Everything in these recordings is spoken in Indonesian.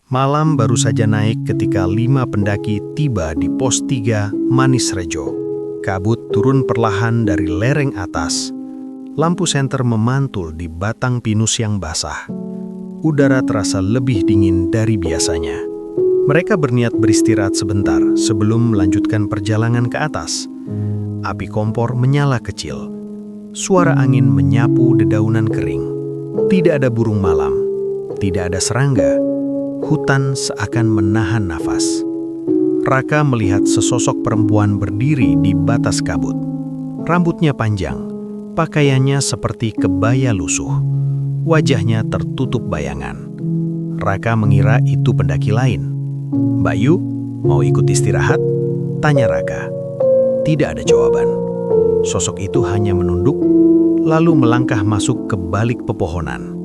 Malam baru saja naik ketika 5 pendaki tiba di pos 3 Manis Rejo. Kabut turun perlahan dari lereng atas. Lampu senter memantul di batang pinus yang basah. Udara terasa lebih dingin dari biasanya. Mereka berniat beristirahat sebentar sebelum melanjutkan perjalanan ke atas. Api kompor menyala kecil. Suara angin menyapu dedaunan kering. Tidak ada burung malam. Tidak ada serangga. Hutan seakan menahan nafas. Raka melihat sesosok perempuan berdiri di batas kabut. Rambutnya panjang, pakaiannya seperti kebaya lusuh. Wajahnya tertutup bayangan. Raka mengira itu pendaki lain. "Mbak Yu, mau ikut istirahat?" tanya Raka. Tidak ada jawaban. Sosok itu hanya menunduk, lalu melangkah masuk ke balik pepohonan.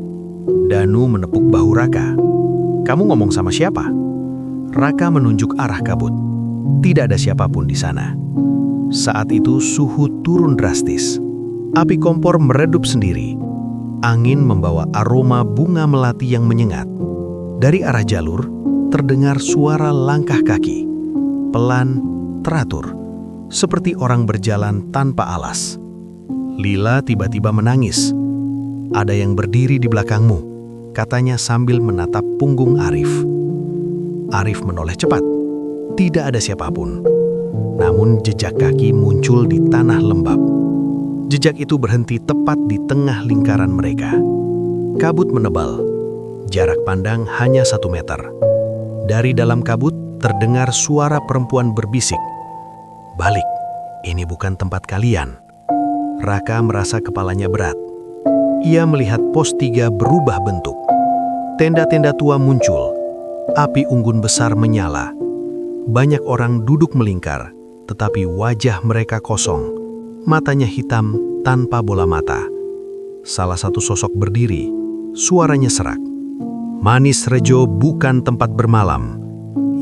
Danu menepuk bahu Raka. "Kamu ngomong sama siapa?" Raka menunjuk arah kabut. Tidak ada siapapun di sana. Saat itu suhu turun drastis. Api kompor meredup sendiri. Angin membawa aroma bunga melati yang menyengat. Dari arah jalur, terdengar suara langkah kaki. Pelan, teratur, seperti orang berjalan tanpa alas. Lila tiba-tiba menangis. "Ada yang berdiri di belakangmu," katanya sambil menatap punggung Arif. Arif menoleh cepat. Tidak ada siapapun. Namun jejak kaki muncul di tanah lembab. Jejak itu berhenti tepat di tengah lingkaran mereka. Kabut menebal. Jarak pandang hanya 1 meter. Dari dalam kabut terdengar suara perempuan berbisik. "Balik, ini bukan tempat kalian." Raka merasa kepalanya berat. Ia melihat pos 3 berubah bentuk. Tenda-tenda tua muncul. Api unggun besar menyala. Banyak orang duduk melingkar, tetapi wajah mereka kosong. Matanya hitam tanpa bola mata. Salah satu sosok berdiri. Suaranya serak. "Manis Rejo bukan tempat bermalam.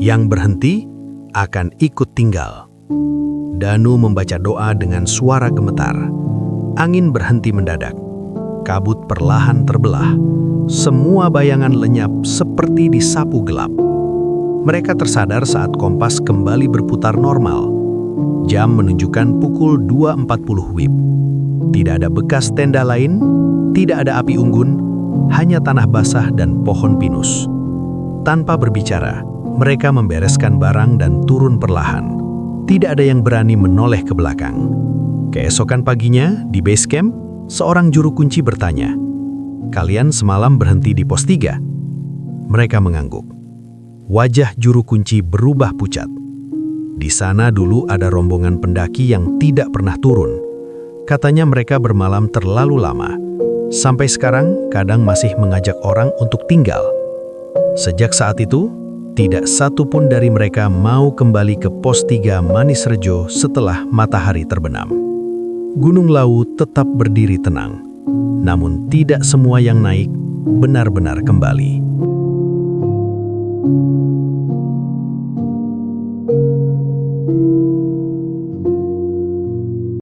Yang berhenti akan ikut tinggal." Danu membaca doa dengan suara gemetar. Angin berhenti mendadak. Kabut perlahan terbelah. Semua bayangan lenyap seperti disapu gelap. Mereka tersadar saat kompas kembali berputar normal. Jam menunjukkan pukul 2.40 WIB. Tidak ada bekas tenda lain, tidak ada api unggun, hanya tanah basah dan pohon pinus. Tanpa berbicara, mereka membereskan barang dan turun perlahan. Tidak ada yang berani menoleh ke belakang. Keesokan paginya, di base camp, seorang juru kunci bertanya, "Kalian semalam berhenti di pos 3? Mereka mengangguk. Wajah juru kunci berubah pucat. Di sana dulu ada rombongan pendaki yang tidak pernah turun. Katanya mereka bermalam terlalu lama. Sampai sekarang kadang masih mengajak orang untuk tinggal. Sejak saat itu, tidak satu pun dari mereka mau kembali ke pos 3 Manis Rejo setelah matahari terbenam." Gunung Lawu tetap berdiri tenang, namun tidak semua yang naik benar-benar kembali.